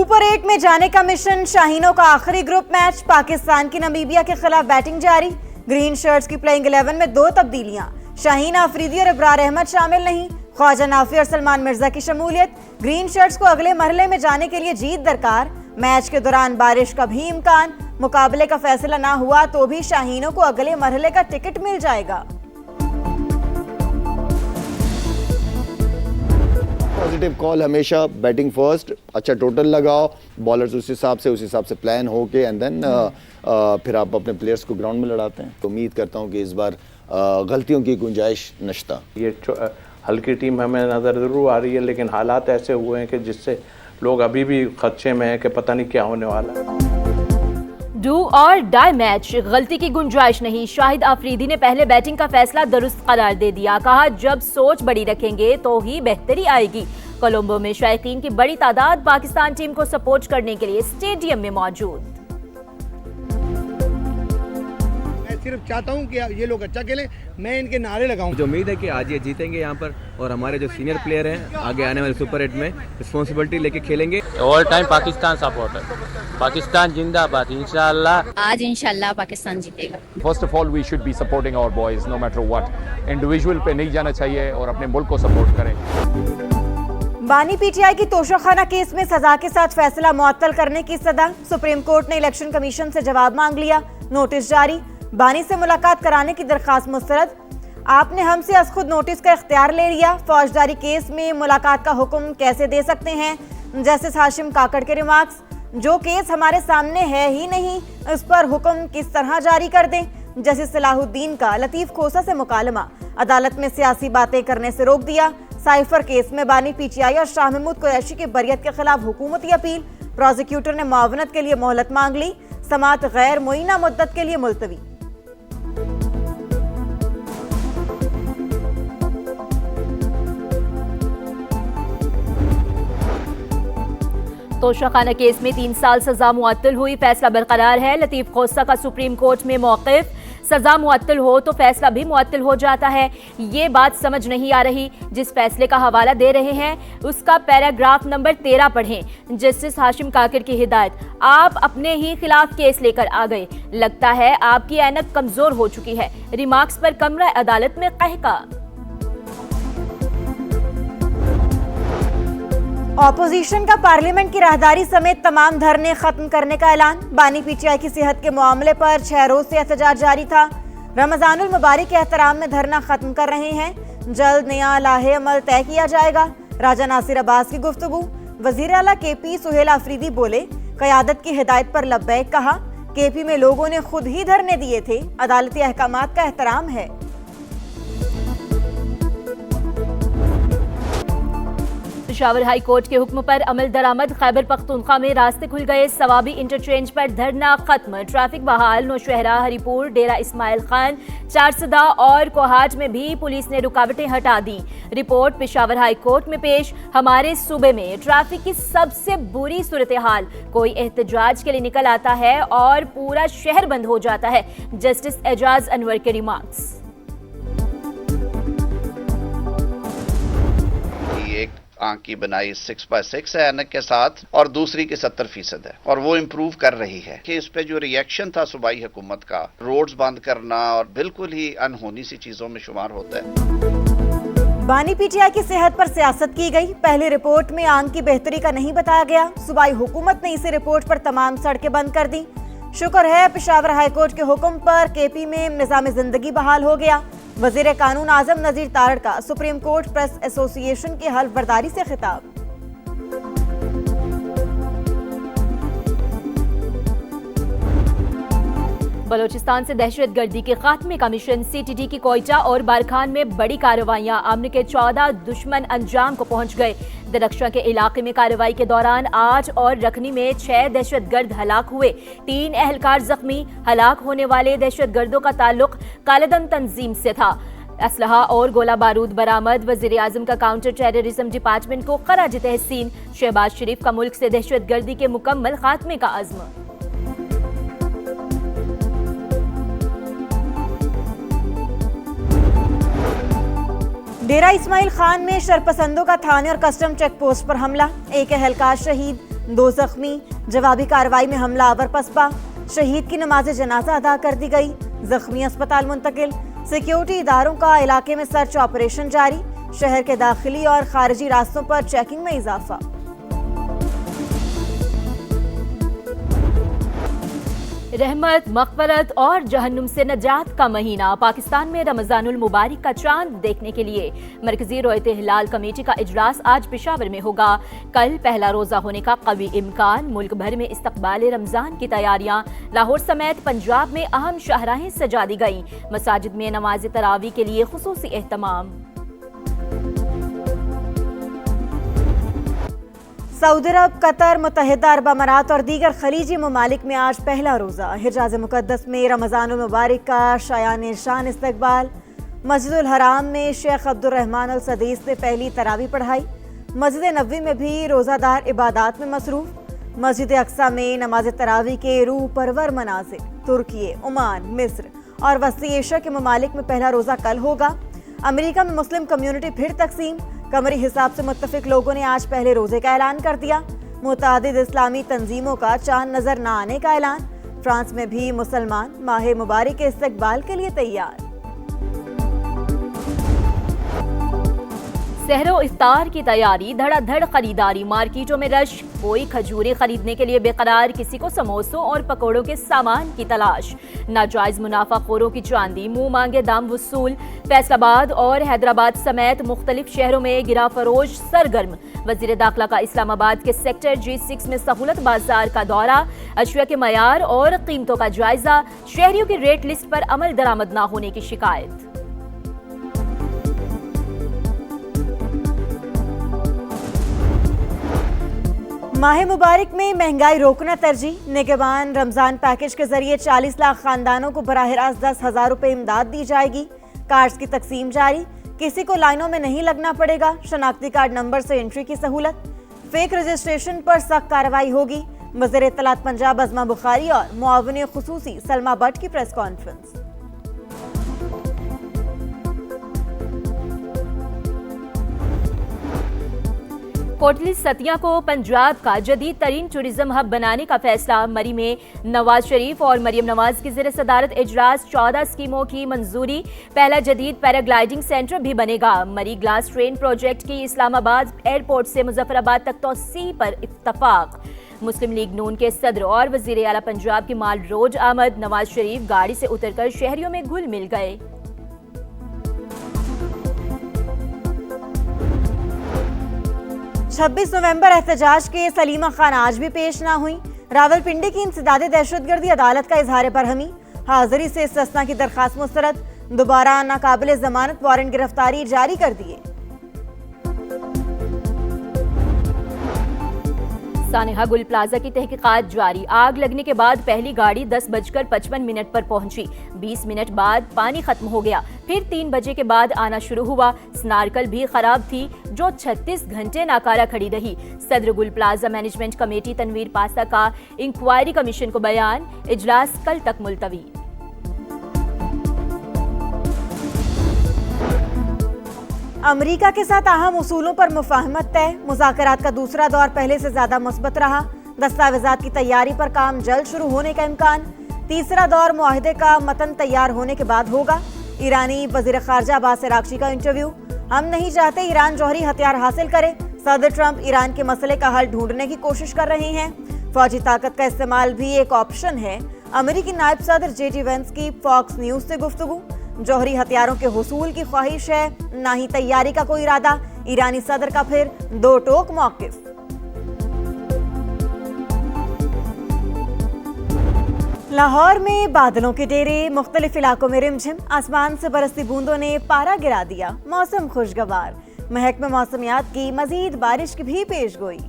Super 8 में जाने का मिशन, शाहीनों का आखिरी ग्रुप मैच, पाकिस्तान की नामीबिया के खिलाफ बैटिंग जारी। ग्रीन शर्ट्स की प्लेइंग 11 में 2 तब्दीलियां, शाहीन आफरीदी और इब्रार अहमद शामिल नहीं, ख्वाजा नाफी और सलमान मिर्जा की शमूलियत। ग्रीन शर्ट्स को अगले मरहले में जाने के लिए जीत दरकार। मैच के दौरान बारिश का भी इम्कान, मुकाबले का फैसला ना हुआ तो भी शाहीनों को अगले मरहले का टिकट मिल जाएगा। पॉजिटिव कॉल हमेशा, बैटिंग फर्स्ट, अच्छा टोटल लगाओ, बॉलर्स उस हिसाब से प्लान हो के एंड देन फिर आप अपने प्लेयर्स को ग्राउंड में लड़ाते हैं। तो उम्मीद करता हूं कि इस बार गलतियों की गुंजाइश नश्ता। ये हल्की टीम हमें नज़र ज़रूर आ रही है, लेकिन हालात ऐसे हुए हैं कि जिससे लोग अभी भी खदशे में हैं कि पता नहीं क्या होने वाला है। डू और डाई मैच, गलती की गुंजाइश नहीं। शाहिद आफरीदी ने पहले बैटिंग का फैसला दुरुस्त करार दे दिया, कहा जब सोच बड़ी रखेंगे तो ही बेहतरी आएगी। कोलंबो में शायकीन की बड़ी तादाद पाकिस्तान टीम को सपोर्ट करने के लिए स्टेडियम में मौजूद। मैं सिर्फ चाहता हूं कि ये लोग अच्छा खेलें, मैं इनके नारे लगाऊं। मुझे उम्मीद है कि आज ये जीतेंगे यहाँ पर, और हमारे जो सीनियर प्लेयर हैं आगे आने वाले सुपर 8 में रिस्पॉन्सिबिलिटी लेके खेलेंगे। All time Pakistan supporter, Pakistan जिंदाबाद। इंशाल्लाह आज इंशाल्लाह पाकिस्तान जीतेगा। First of all we should be supporting our boys no matter what. Individual पे नहीं जाना चाहिए और अपने मुल्क को सपोर्ट करें। बानी पीटीआई की तोशाखाना केस में सजा के साथ फैसला मुअत्तल करने की सदा। सुप्रीम कोर्ट ने इलेक्शन कमीशन से जवाब मांग लिया, नोटिस जारी। बानी से मुलाकात कराने की दरखास्त मुस्तरद। आपने हमसे अज खुद नोटिस का इख्तियार ले लिया, फौजदारी केस में मुलाकात का हुक्म कैसे दे सकते हैं। जस्टिस हाशिम काकड़ के रिमार्क्स, जो केस हमारे सामने है ही नहीं उस पर हुक्म किस तरह जारी कर दें। जस्टिस सलाहुद्दीन का लतीफ खोसा से मुकालमा, अदालत में सियासी बातें करने से रोक दिया। साइफर केस में बानी पीटीआई और शाह महमूद कुरैशी की बरियत के खिलाफ हुकूमती अपील। प्रोसिक्यूटर ने मुआवनत के लिए मोहलत मांग ली, समाअत गैर मुइना मुद्दत के लिए मुलतवी। तोशाखाना केस में 3 साल सजा मुअत्तल हुई, फैसला बरकरार है। लतीफ खोसा का सुप्रीम कोर्ट में मौक़िफ़, सजा मुअत्तल हो तो फैसला भी मुअत्तल हो जाता है। ये बात समझ नहीं आ रही। जिस फैसले का हवाला दे रहे हैं उसका पैराग्राफ नंबर 13 पढ़ें। जस्टिस हाशिम काकड़ की हिदायत, आप अपने ही खिलाफ केस लेकर आ गए, लगता है आपकी ऐनक कमजोर हो चुकी है। रिमार्क्स पर कमरा अदालत में कहका। ऑपोजिशन का पार्लियामेंट की राहदारी समेत तमाम धरने खत्म करने का ऐलान। बानी पीटीआई की सेहत के मामले पर 6 रोज से एहतजाज जारी था। रमजानुल मुबारक के एहतराम में धरना खत्म कर रहे हैं। जल्द नया लाहे अमल तय किया जाएगा। राजा नासिर अब्बास की गुफ्तगू। वजीर आला केपी सुहेल आफरीदी बोले, क़यादत की हिदायत पर लब्बैक कहा। केपी में लोगों ने खुद ही धरने दिए थे, अदालती अहकामात का एहतराम है। पेशावर हाई कोर्ट के हुक्म पर अमल दरामद। खैबर पख्तूनख्वा में रास्ते खुल गए, सवाबी इंटरचेंज पर धरना खत्म, ट्रैफिक बहाल। नौशहरा, हरीपुर, डेरा इस्माइल खान, चारसदा और कोहाट में भी पुलिस ने रुकावटें हटा दी। रिपोर्ट पेशावर हाई कोर्ट में पेश। हमारे सूबे में ट्रैफिक की सबसे बुरी सूरत हाल, कोई एहतजाज के लिए निकल आता है और पूरा शहर बंद हो जाता है। जस्टिस एजाज अनवर के रिमार्क्स। आंख की बनाई 6x6 है ऐनक के साथ, और दूसरी की 70% है, और वो इम्प्रूव कर रही है। कि इस पे जो रिएक्शन था सूबाई हुकूमत का, रोड्स बंद करना और बिल्कुल ही अनहोनी सी चीजों में शुमार होता है। बानी पीटीआई की सेहत पर सियासत की गई। पहली रिपोर्ट में आंख की बेहतरी का नहीं बताया गया। सूबाई हुकूमत ने इसी रिपोर्ट पर तमाम सड़कें बंद कर दी। शुक्र है पेशावर हाईकोर्ट के हुक्म पर केपी में निज़ाम जिंदगी बहाल हो गया। वजीर कानून आजम नजीर तारड़ का सुप्रीम कोर्ट प्रेस एसोसिएशन की हल्फ बर्दारी से खिताब। बलोचिस्तान से दहशतगर्दी के खात्मे का मिशन। सीटीडी की कोयटा और बारखान में बड़ी कार्रवाइयां। आमने के 14 दुश्मन अंजाम को पहुंच गए। दरख्शा के इलाके में कार्रवाई के दौरान 8 और रखनी में 6 दहशतगर्द हलाक हुए, 3 एहलकार जख्मी। हलाक होने वाले दहशतगर्दों का ताल्लुक कालेदन तंजीम से था। असलहा और गोला बारूद बरामद। वजीर आजम का काउंटर टेररिज्म डिपार्टमेंट को खराज तहसीन। शहबाज शरीफ का मुल्क से दहशतगर्दी के मुकम्मल खात्मे का अज़्म। डेरा इस्माइल खान में शरपसंदों का थाने और कस्टम चेक पोस्ट पर हमला, एक एहलकार शहीद। 2 जख्मी, जवाबी कार्रवाई में हमलावर पसपा। शहीद की नमाज जनाजा अदा कर दी गई, जख्मी अस्पताल मुंतकिल। सिक्योरिटी इदारों का इलाके में सर्च ऑपरेशन जारी, शहर के दाखिली और खारिजी रास्तों पर चेकिंग में इजाफा। रहमत, मग़फ़िरत और जहन्नुम से नजात का महीना। पाकिस्तान में रमज़ानुल मुबारक का चांद देखने के लिए मरकजी रोयत हिलाल कमेटी का इजलास आज पेशावर में होगा। कल पहला रोज़ा होने का कवी इम्कान। मुल्क भर में इस्तकबाल रमज़ान की तैयारियां। लाहौर समेत पंजाब में अहम शाहराहें सजा दी गईं। मसाजिद में नमाज तरावी के लिए खुसूसी एहतमाम। सऊदी अरब, कतर, मुत्तहिदा अरब अमारात और दीगर खलीजी ममालिक में आज पहला रोज़ा। हिजाज़ मुक़द्दस में रमज़ानुल मुबारक का शायान शान इस्तकबाल। मस्जिदुल हराम में शेख अब्दुर्रहमान अल सदीस ने पहली तरावी पढ़ाई। मस्जिद नबवी में भी रोज़ादार इबादात में मसरूफ़। मस्जिद अक्सा में नमाज तरावी के रूह परवर मनाज़िर। तुर्की, ओमान, मिस्र और वस्ती एशिया के ममालिक में पहला रोज़ा कल होगा। अमेरिका में मुस्लिम कम्युनिटी फिर तकसीम। कमरी हिसाब से मुत्तफिक लोगों ने आज पहले रोजे का ऐलान कर दिया। मुतादिद इस्लामी तंजीमों का चांद नजर न आने का ऐलान। फ्रांस में भी मुसलमान माह मुबारक के इस्तकबाल के लिए तैयार। सहरो इफ्तार की तैयारी, धड़ाधड़ खरीदारी, मार्केटों में रश। कोई खजूरें खरीदने के लिए बेकरार, किसी को समोसों और पकौड़ों के सामान की तलाश। नाजायज मुनाफाखोरों की चांदी, मुंह मांगे दाम वसूल। फैसलाबाद और हैदराबाद समेत मुख्तलिफ शहरों में गिरा फरोश सरगर्म। वजीर दाखिला का इस्लामाबाद के सेक्टर G6 में सहूलत बाजार का दौरा। अशिया के मयार और कीमतों का जायजा। शहरियों की रेट लिस्ट पर अमल दरामद न होने की शिकायत। माह मुबारक में महंगाई रोकना तरजीह। निगहबान रमजान पैकेज के जरिए 40 लाख खानदानों को बराह रास्त 10,000 रुपए इमदाद दी जाएगी। कार्ड्स की तकसीम जारी, किसी को लाइनों में नहीं लगना पड़ेगा। शनाख्ती कार्ड नंबर से एंट्री की सहूलत। फेक रजिस्ट्रेशन पर सख्त कार्रवाई होगी। वज़ीर इत्तलात पंजाब अज़मा बुखारी और मुआविन खुसूसी सलमा भट्ट की प्रेस कॉन्फ्रेंस। कोटली सतिया को पंजाब का जदीद तरीन टूरिज्म हब बनाने का फैसला। मरी में नवाज शरीफ और मरियम नवाज की ज़ेर सदारत इजलास। 14 स्कीमों की मंजूरी। पहला जदीद पैराग्लाइडिंग सेंटर भी बनेगा। मरी ग्लास ट्रेन प्रोजेक्ट की इस्लामाबाद एयरपोर्ट से मुजफ्फराबाद तक तोसी पर इत्तफाक। मुस्लिम लीग नून के सदर और वजीर आला पंजाब की माल रोज आमद। नवाज शरीफ गाड़ी से उतरकर शहरियों में घुल मिल गए। 26 नवंबर एहतजाज के सलीमा खान आज भी पेश ना हुई। रावलपिंडी की इंसदादी दहशतगर्दी अदालत का इजहार बरहमी। हाजिरी से इस्तिस्ना की दरखास्त मुस्तरद। दोबारा नाकाबिल जमानत वारंट गिरफ्तारी जारी कर दिए। सानेहा गुल प्लाजा की तहकीकात जारी। आग लगने के बाद पहली गाड़ी 10:55 पर पहुंची। 20 मिनट बाद पानी खत्म हो गया। फिर 3 बजे के बाद आना शुरू हुआ। स्नार्कल भी खराब थी जो 36 घंटे नाकारा खड़ी रही। सदर गुल प्लाजा मैनेजमेंट कमेटी तनवीर पासा का इंक्वायरी कमीशन को बयान। इजलास कल तक मुलतवी। अमेरिका के साथ अहम उसूलों पर मुफाहमत तय। मुज़ाकरात का दूसरा दौर पहले से ज्यादा मुस्बत रहा। दस्तावेजात की तैयारी पर काम जल्द शुरू होने का इम्कान। तीसरा दौर मुआहदे का मतन तैयार होने के बाद होगा। ईरानी वजीर खारजा अब्बास अरागची का इंटरव्यू। हम नहीं चाहते ईरान जौहरी हथियार हासिल करे। सदर ट्रंप ईरान के मसले का हल ढूंढने की कोशिश कर रहे हैं। फौजी ताकत का इस्तेमाल भी एक ऑप्शन है। अमेरिकी नायब सदर JD वेंस की फॉक्स न्यूज से गुफ्तगू। जौहरी हथियारों के हुसूल की ख्वाहिश है, ना ही तैयारी का कोई इरादा। ईरानी सदर का फिर दो टोक मौकिफ। लाहौर में बादलों के डेरे, मुख्तलिफ इलाकों में रिमझिम। आसमान से बरसती बूंदों ने पारा गिरा दिया। मौसम खुशगवार। महकमे मौसमियात की मजीद बारिश की भी पेशगोई।